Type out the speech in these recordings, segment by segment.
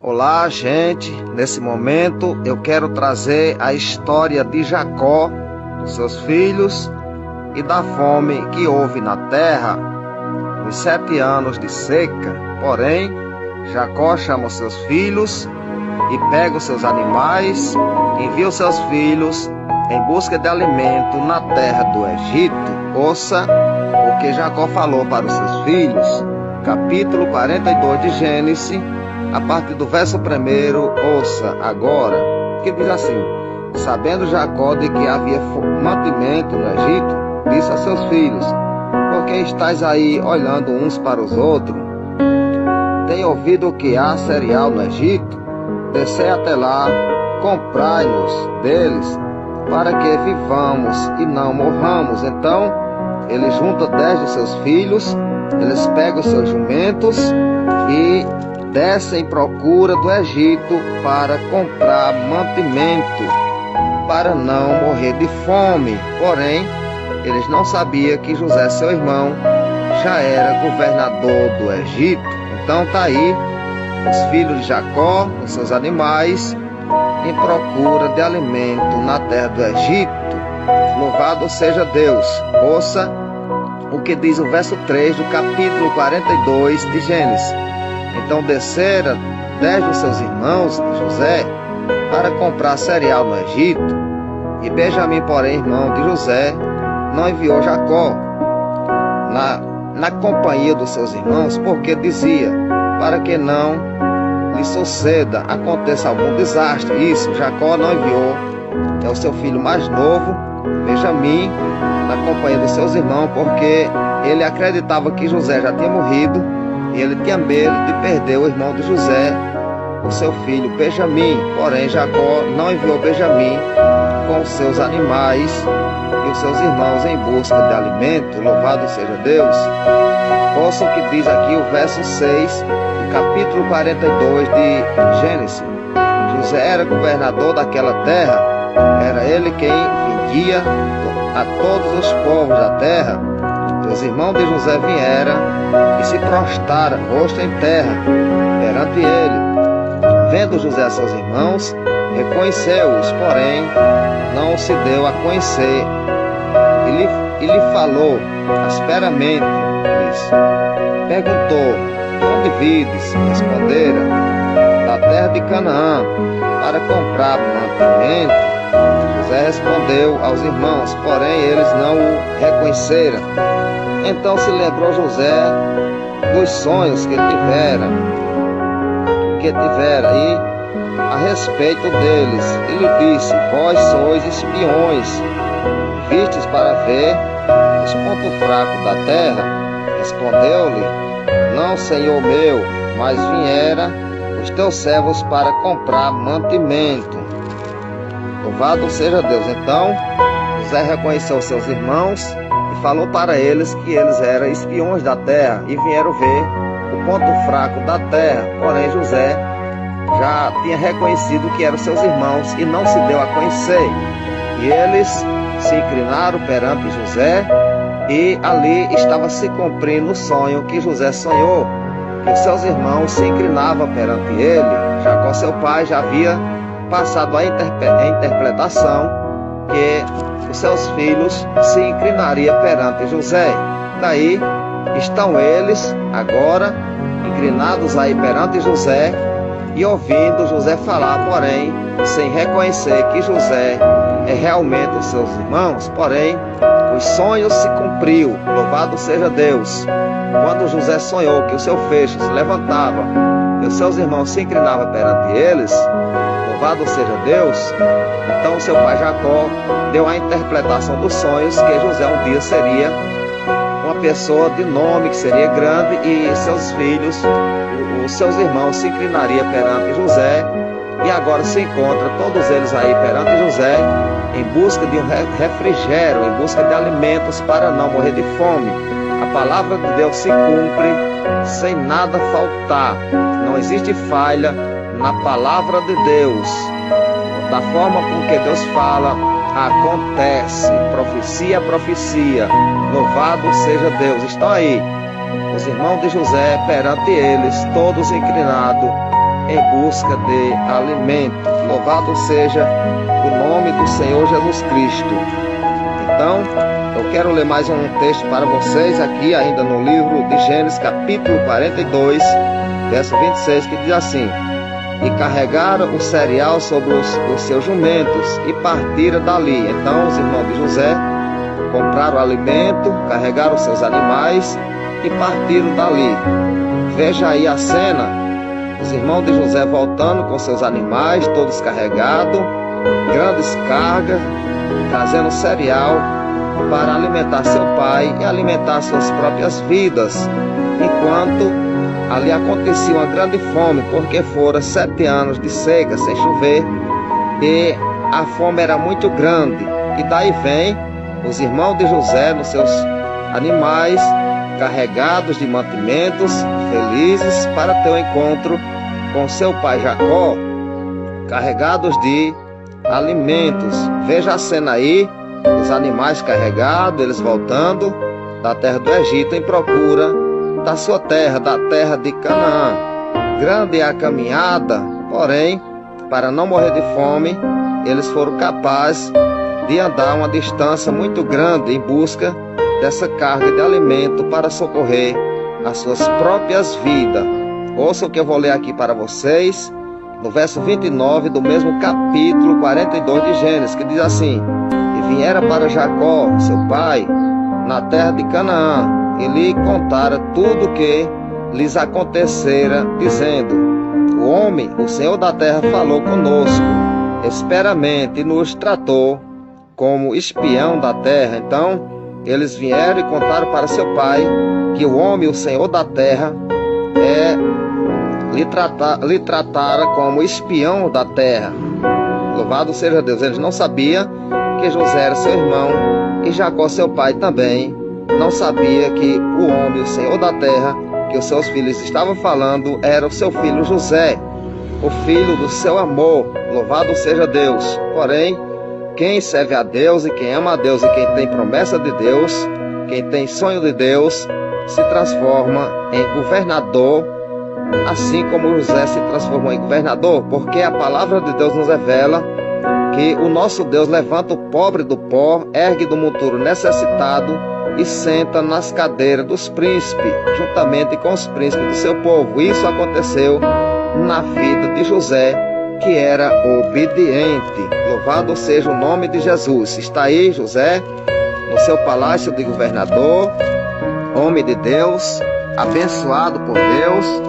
Olá, gente. Nesse momento eu quero trazer a história de Jacó, dos seus filhos e da fome que houve na terra nos 7 anos de seca. Porém, Jacó chama os seus filhos e pega os seus animais, envia os seus filhos em busca de alimento na terra do Egito. Ouça o que Jacó falou para os seus filhos. Capítulo 42 de Gênesis, a partir do verso 1, ouça agora, que diz assim: Sabendo Jacó de que havia mantimento no Egito, disse a seus filhos: Por que estáis aí olhando uns para os outros? Tem ouvido que há cereal no Egito? Descei até lá, comprai-nos deles, para que vivamos e não morramos. Então ele junta 10 de seus filhos, eles pegam os seus jumentos e descem em procura do Egito para comprar mantimento, para não morrer de fome. Porém, eles não sabiam que José, seu irmão, já era governador do Egito. Então está aí os filhos de Jacó, os seus animais, em procura de alimento na terra do Egito. Louvado seja Deus. Ouça o que diz o verso 3 do capítulo 42 de Gênesis. Então desceram 10 dos seus irmãos de José para comprar cereal no Egito. E Benjamim, porém, irmão de José, não enviou Jacó na companhia dos seus irmãos, porque dizia: para que não lhe suceda, aconteça algum desastre. Isso, Jacó não enviou o seu filho mais novo, Benjamim, na companhia dos seus irmãos, porque ele acreditava que José já tinha morrido e ele tinha medo de perder o irmão de José, o seu filho Benjamim. Porém, Jacó não enviou Benjamim com os seus animais e os seus irmãos em busca de alimento. Louvado seja Deus. Ouça o que diz aqui o verso 6 do capítulo 42 de Gênesis. José era governador daquela terra, era ele quem vendia a todos os povos da terra. E os irmãos de José vieram e se prostraram, rosto em terra, perante ele. Vendo José a seus irmãos, reconheceu-os, porém não se deu a conhecer. E lhe falou asperamente, perguntou: onde vides? Responderam: da terra de Canaã, para comprar mantimento. José respondeu aos irmãos, porém eles não o reconheceram. Então se lembrou José dos sonhos que tivera e a respeito deles, ele disse: vós sois espiões, vistes para ver os pontos fracos da terra. Respondeu-lhe: não, senhor meu, mas viera os teus servos para comprar mantimento. Louvado seja Deus. Então José reconheceu seus irmãos e falou para eles que eles eram espiões da terra e vieram ver o ponto fraco da terra. Porém José já tinha reconhecido que eram seus irmãos e não se deu a conhecer. E eles se inclinaram perante José, e ali estava se cumprindo o sonho que José sonhou, que os seus irmãos se inclinavam perante ele. Jacó, seu pai, já havia passado a interpretação que os seus filhos se inclinariam perante José. Daí estão eles agora inclinados aí perante José e ouvindo José falar, porém sem reconhecer que José é realmente os seus irmãos. Porém os sonhos se cumpriu. Louvado seja Deus. Quando José sonhou que o seu feixe se levantava e os seus irmãos se inclinavam perante eles, louvado seja Deus, então seu pai Jacó deu a interpretação dos sonhos, que José um dia seria uma pessoa de nome, que seria grande, e seus filhos, os seus irmãos, se inclinariam perante José. E agora se encontram todos eles aí perante José, em busca de um refrigério, em busca de alimentos para não morrer de fome. A palavra de Deus se cumpre sem nada faltar. Não existe falha na palavra de Deus. Da forma com que Deus fala, acontece. Profecia, profecia. Louvado seja Deus. Estão aí os irmãos de José perante eles, todos inclinados em busca de alimento. Louvado seja o nome do Senhor Jesus Cristo. Então, eu quero ler mais um texto para vocês aqui, ainda no livro de Gênesis, capítulo 42, verso 26, que diz assim: E carregaram o cereal sobre os seus jumentos e partiram dali. Então os irmãos de José compraram o alimento, carregaram os seus animais e partiram dali. Veja aí a cena, os irmãos de José voltando com seus animais, todos carregados, grandes cargas, trazendo cereal para alimentar seu pai e alimentar suas próprias vidas, enquanto ali acontecia uma grande fome, porque foram 7 anos de seca, sem chover, e a fome era muito grande. E daí vem os irmãos de José nos seus animais, carregados de mantimentos, felizes para ter um encontro com seu pai Jacó, carregados de alimentos. Veja a cena aí, os animais carregados, eles voltando da terra do Egito em procura da sua terra, da terra de Canaã. Grande é a caminhada, porém, para não morrer de fome, eles foram capazes de andar uma distância muito grande em busca dessa carga de alimento para socorrer as suas próprias vidas. Ouça o que eu vou ler aqui para vocês, no verso 29 do mesmo capítulo 42 de Gênesis, que diz assim: E viera para Jacó, seu pai, na terra de Canaã, e lhe contara tudo o que lhes acontecera, dizendo: O homem, o Senhor da terra, falou conosco esperamente e nos tratou como espião da terra. Então eles vieram e contaram para seu pai que o homem, o Senhor da terra, lhe tratara como espião da terra. Louvado seja Deus. Eles não sabiam que José era seu irmão, e Jacó, seu pai, também não sabia que o homem, o Senhor da terra, que os seus filhos estavam falando, era o seu filho José, o filho do seu amor. Louvado seja Deus. Porém, quem serve a Deus e quem ama a Deus e quem tem promessa de Deus, quem tem sonho de Deus, se transforma em governador, assim como José se transformou em governador, porque a palavra de Deus nos revela que o nosso Deus levanta o pobre do pó, ergue do monturo necessitado e senta nas cadeiras dos príncipes, juntamente com os príncipes do seu povo. Isso aconteceu na vida de José, que era obediente. Louvado seja o nome de Jesus. Está aí José, no seu palácio de governador, homem de Deus, abençoado por Deus,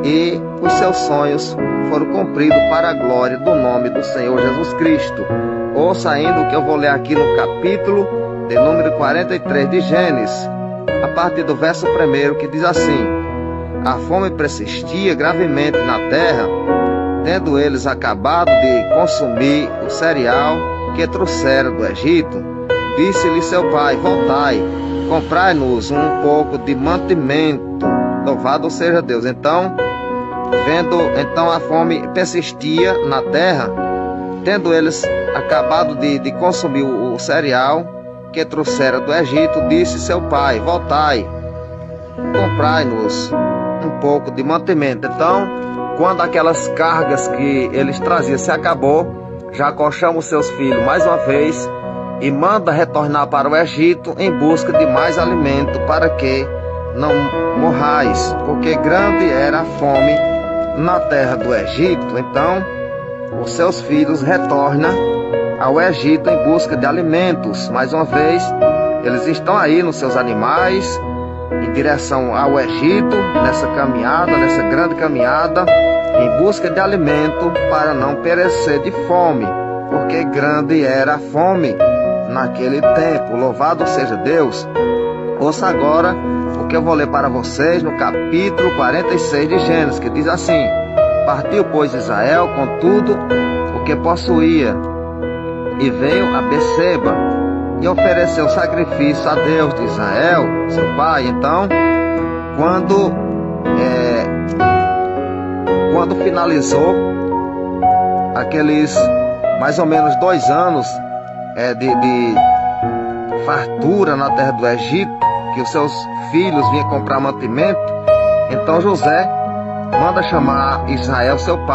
e os seus sonhos foram cumpridos para a glória do nome do Senhor Jesus Cristo. Ouça ainda o que eu vou ler aqui no capítulo de número 43 de Gênesis, a partir do verso 1, que diz assim: A fome persistia gravemente na terra, tendo eles acabado de consumir o cereal que trouxeram do Egito. Disse-lhe seu pai: Voltai, comprai-nos um pouco de mantimento. Louvado seja Deus. Então a fome persistia na terra, tendo eles acabado de consumir o cereal que trouxeram do Egito. Disse seu pai: Voltai, comprai-nos um pouco de mantimento. Então, quando aquelas cargas que eles traziam se acabou, Jacó chama os seus filhos mais uma vez e manda retornar para o Egito em busca de mais alimento, para que não morrais, porque grande era a fome na terra do Egito. Então os seus filhos retornam ao Egito em busca de alimentos. Mais uma vez, eles estão aí nos seus animais, em direção ao Egito, nessa caminhada, nessa grande caminhada, em busca de alimento para não perecer de fome, porque grande era a fome naquele tempo. Louvado seja Deus. Ouça agora o que eu vou ler para vocês no capítulo 46 de Gênesis, que diz assim: Partiu, pois, Israel com tudo o que possuía, e veio a Beceba, e ofereceu sacrifício a Deus de Israel, seu pai. Então, quando finalizou aqueles mais ou menos 2 anos de fartura na terra do Egito, que os seus filhos vinham comprar mantimento, então José manda chamar Israel, seu pai.